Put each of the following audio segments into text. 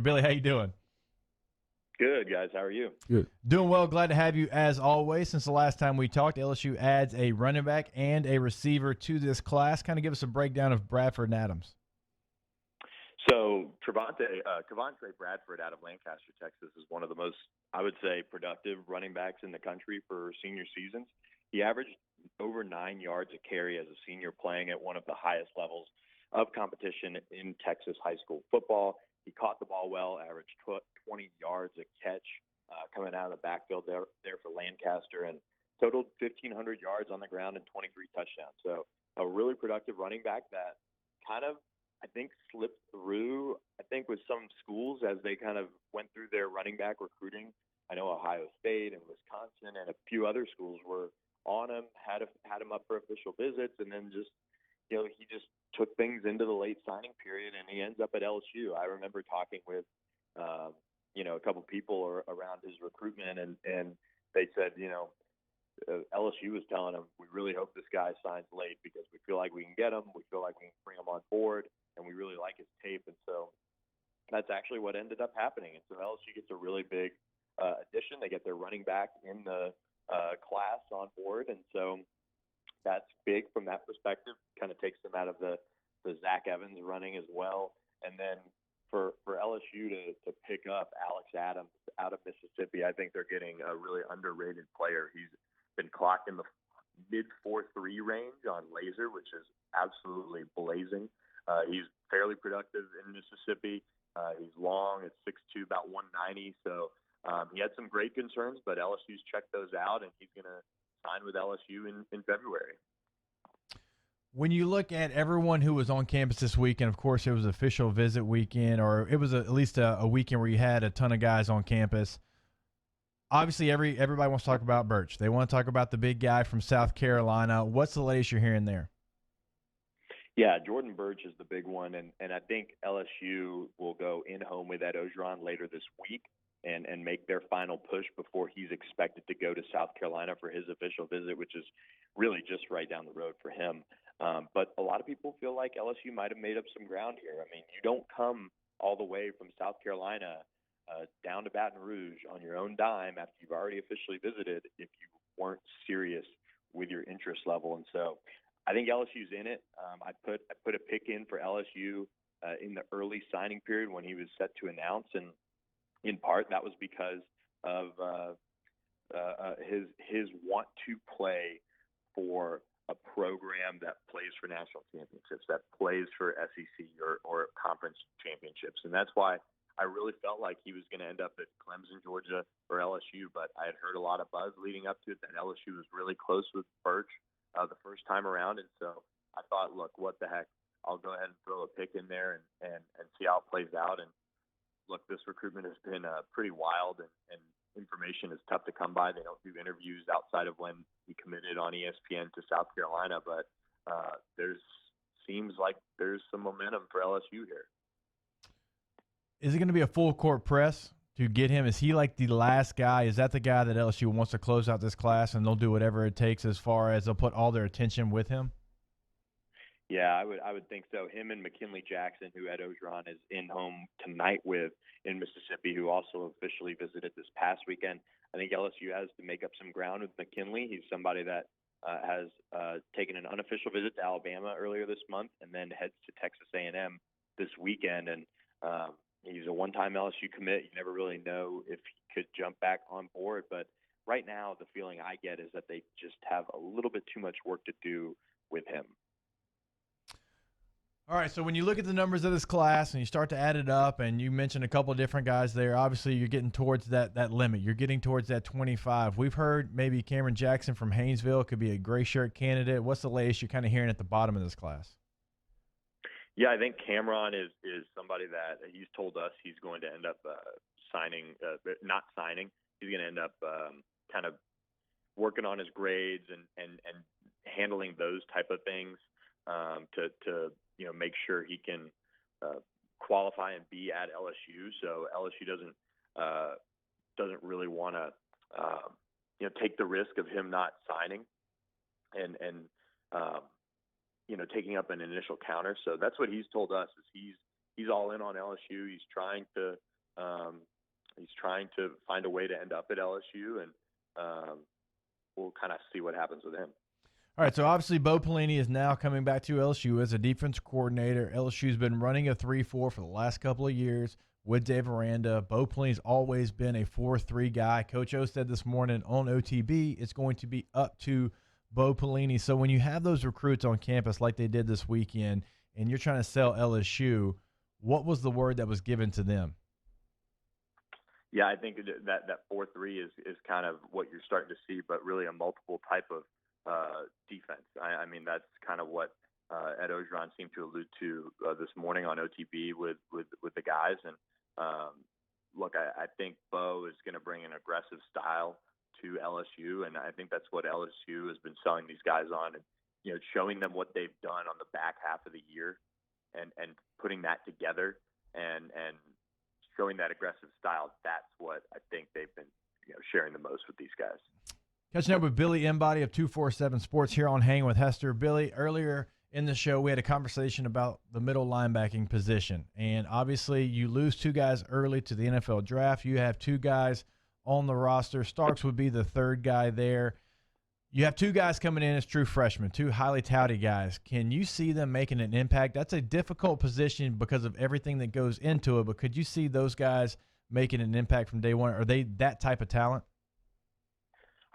Billy, how you doing? Good, guys. How are you? Good. Doing well. Glad to have you as always. Since the last time we talked, LSU adds a running back and a receiver to this class. Kind of give us a breakdown of Bradford and Adams. So, Cavante Bradford out of Lancaster, Texas, is one of the most, I would say, productive running backs in the country for senior seasons. He averaged over 9 yards a carry as a senior, playing at one of the highest levels of competition in Texas high school football. He caught the ball well, averaged 20 yards a catch coming out of the backfield there for Lancaster, and totaled 1,500 yards on the ground and 23 touchdowns. So, a really productive running back that kind of, I think, slipped through, I think, with some schools as they kind of went through their running back recruiting. I know Ohio State and Wisconsin and a few other schools were on him, had him up for official visits, and then just, he just took things into the late signing period, and he ends up at LSU. I remember talking with, a couple people around his recruitment, and they said, LSU was telling him, we really hope this guy signs late because we feel like we can get him. We feel like we can bring him on board, and we really like his tape. And so that's actually what ended up happening. And so LSU gets a really big addition. They get their running back in the class on board. And so that's big from that perspective, kind of takes them out of the Zach Evans running as well. And then for LSU to pick up Alex Adams out of Mississippi, I think they're getting a really underrated player. He's been clocked in the mid 4.3 range on laser, which is absolutely blazing. He's fairly productive in Mississippi. He's long, it's 6'2", about 190. So he had some great concerns, but LSU's checked those out, and he's going to sign with LSU in February. When you look at everyone who was on campus this weekend, of course, it was official visit weekend, or it was at least a weekend where you had a ton of guys on campus. Obviously, everybody wants to talk about Birch. They want to talk about the big guy from South Carolina. What's the latest you're hearing there? Yeah, Jordan Birch is the big one, and I think LSU will go in-home with Ed Ogeron later this week and make their final push before he's expected to go to South Carolina for his official visit, which is really just right down the road for him. But a lot of people feel like LSU might have made up some ground here. I mean, you don't come all the way from South Carolina down to Baton Rouge on your own dime after you've already officially visited if you weren't serious with your interest level. And so I think LSU's in it. I put a pick in for LSU in the early signing period when he was set to announce, and in part that was because of his want to play for a program that plays for national championships, that plays for SEC or conference championships. And that's why I really felt like he was going to end up at Clemson, Georgia, or LSU. But I had heard a lot of buzz leading up to it that LSU was really close with Birch the first time around. And so I thought, look, what the heck? I'll go ahead and throw a pick in there and see how it plays out. And look, this recruitment has been pretty wild, and information is tough to come by. They don't do interviews outside of when he committed on ESPN to South Carolina, but seems like there's some momentum for LSU here. Is it going to be a full court press to get him? Is he like the last guy? Is that the guy that LSU wants to close out this class, and they'll do whatever it takes as far as they'll put all their attention with him? Yeah, I would think so. Him and McKinley Jackson, who Ed Ogeron is in home tonight with in Mississippi, who also officially visited this past weekend. I think LSU has to make up some ground with McKinley. He's somebody that has taken an unofficial visit to Alabama earlier this month and then heads to Texas A&M this weekend. And he's a one-time LSU commit. You never really know if he could jump back on board. But right now, the feeling I get is that they just have a little bit too much work to do with him. All right, so when you look at the numbers of this class and you start to add it up, and you mentioned a couple of different guys there, obviously you're getting towards that limit. You're getting towards that 25. We've heard maybe Cameron Jackson from Haynesville could be a gray shirt candidate. What's the latest you're kind of hearing at the bottom of this class? Yeah, I think Cameron is somebody that he's told us he's going to end up not signing. He's going to end up kind of working on his grades and handling those type of things to make sure he can qualify and be at LSU. So LSU doesn't really want to take the risk of him not signing and taking up an initial counter. So that's what he's told us is he's all in on LSU. He's trying to He's trying to find a way to end up at LSU, and we'll kind of see what happens with him. All right, so obviously Bo Pelini is now coming back to LSU as a defense coordinator. LSU's been running a 3-4 for the last couple of years with Dave Aranda. Bo Pelini's always been a 4-3 guy. Coach O said this morning on OTB it's going to be up to Bo Pelini. So when you have those recruits on campus like they did this weekend and you're trying to sell LSU, what was the word that was given to them? Yeah, I think that 4-3 is kind of what you're starting to see, but really a multiple type of defense. I mean, that's kind of what Ed Orgeron seemed to allude to this morning on OTB with the guys. And look, I think Bo is going to bring an aggressive style to LSU, and I think that's what LSU has been selling these guys on, and showing them what they've done on the back half of the year, and putting that together and showing that aggressive style. That's what I think they've been sharing the most with these guys. Catching up with Billy Embody of 247 Sports here on Hanging with Hester. Billy, earlier in the show, we had a conversation about the middle linebacking position. And obviously, you lose two guys early to the NFL draft. You have two guys on the roster. Starks would be the third guy there. You have two guys coming in as true freshmen, two highly touted guys. Can you see them making an impact? That's a difficult position because of everything that goes into it, but could you see those guys making an impact from day one? Are they that type of talent?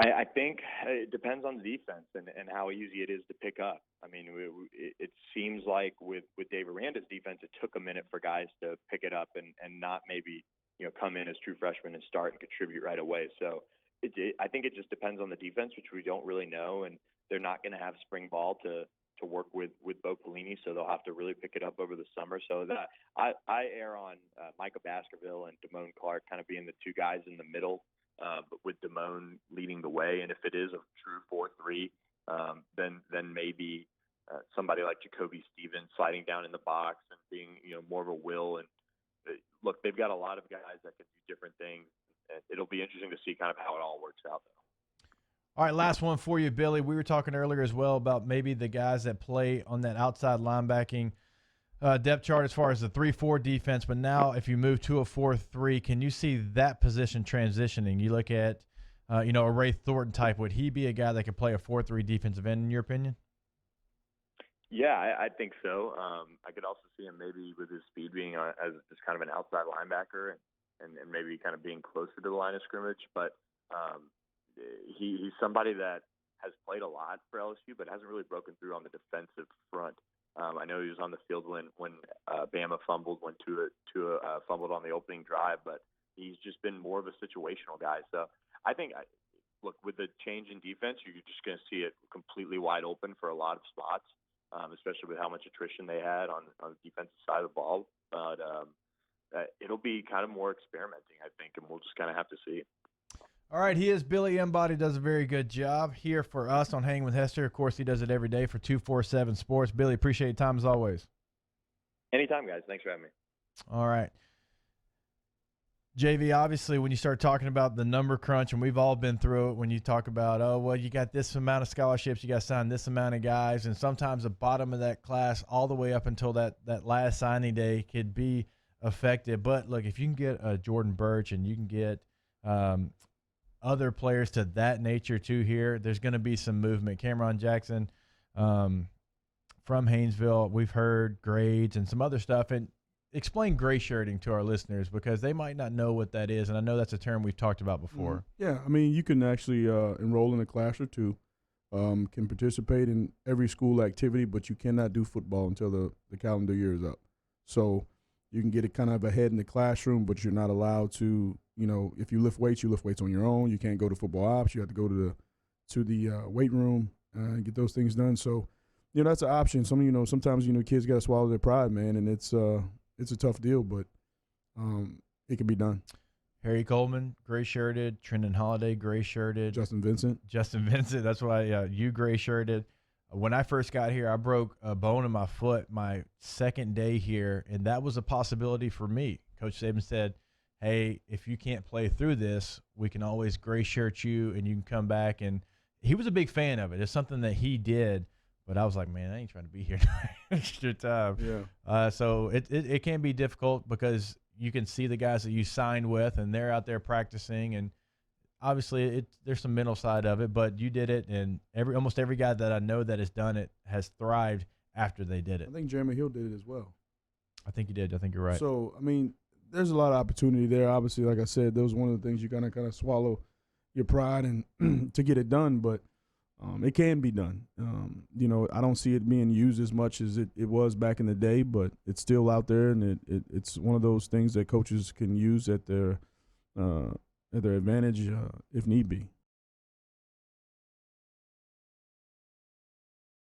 I think it depends on the defense and how easy it is to pick up. I mean, it seems like with Dave Aranda's defense, it took a minute for guys to pick it up and not maybe come in as true freshmen and start and contribute right away. So I think it just depends on the defense, which we don't really know, and they're not going to have spring ball to work with Bo Pelini, so they'll have to really pick it up over the summer. So that I err on Micah Baskerville and Damone Clark kind of being the two guys in the middle. But with Damone leading the way, and if it is a true 4-3, then maybe somebody like Jacoby Stevens sliding down in the box and being more of a will. And look, they've got a lot of guys that can do different things. It'll be interesting to see kind of how it all works out, though. All right, last one for you, Billy. We were talking earlier as well about maybe the guys that play on that outside linebacking depth chart as far as the 3-4 defense, but now if you move to a 4-3, can you see that position transitioning? You look at, a Ray Thornton type. Would he be a guy that could play a 4-3 defensive end, in your opinion? Yeah, I think so. I could also see him maybe with his speed being as just kind of an outside linebacker and maybe kind of being closer to the line of scrimmage. But he's somebody that has played a lot for LSU, but hasn't really broken through on the defensive front. I know he was on the field when Bama fumbled, when Tua fumbled on the opening drive, but he's just been more of a situational guy. So I think, look, with the change in defense, you're just going to see it completely wide open for a lot of spots, especially with how much attrition they had on the defensive side of the ball. But it'll be kind of more experimenting, I think, and we'll just kind of have to see. All right, he is Billy Embody, does a very good job here for us on Hanging with Hester. Of course, he does it every day for 247 Sports. Billy, appreciate your time as always. Anytime, guys. Thanks for having me. All right. JV, obviously, when you start talking about the number crunch, and we've all been through it, when you talk about, you got this amount of scholarships, you got to sign this amount of guys, and sometimes the bottom of that class all the way up until that last signing day could be affected. But, look, if you can get a Jordan Birch and you can get other players to that nature too here, there's going to be some movement. Cameron Jackson from Haynesville, we've heard grades and some other stuff. And explain gray shirting to our listeners because they might not know what that is. And I know that's a term we've talked about before. Yeah, I mean, you can actually enroll in a class or two, can participate in every school activity, but you cannot do football until the calendar year is up. So you can get it kind of ahead in the classroom, but you're not allowed to, if you lift weights on your own. You can't go to football ops. You have to go to the weight room and get those things done. So, that's an option. Sometimes, kids got to swallow their pride, man, and it's a tough deal, but it can be done. Harry Coleman, gray-shirted. Trenton Holiday, gray-shirted. Justin Vincent. That's why you gray-shirted. When I first got here, I broke a bone in my foot my second day here, and that was a possibility for me. Coach Saban said, hey, if you can't play through this, we can always gray shirt you and you can come back. And he was a big fan of it. It's something that he did, but I was like, man, I ain't trying to be here extra time. Yeah. So it can be difficult because you can see the guys that you signed with, and they're out there practicing. And obviously, there's some mental side of it, but you did it, and almost every guy that I know that has done it has thrived after they did it. I think Jeremy Hill did it as well. I think you did. I think you're right. So, I mean, there's a lot of opportunity there. Obviously, like I said, that was one of the things you kind of swallow your pride and to get it done, but it can be done. I don't see it being used as much as it was back in the day, but it's still out there, and it's one of those things that coaches can use at their advantage if need be.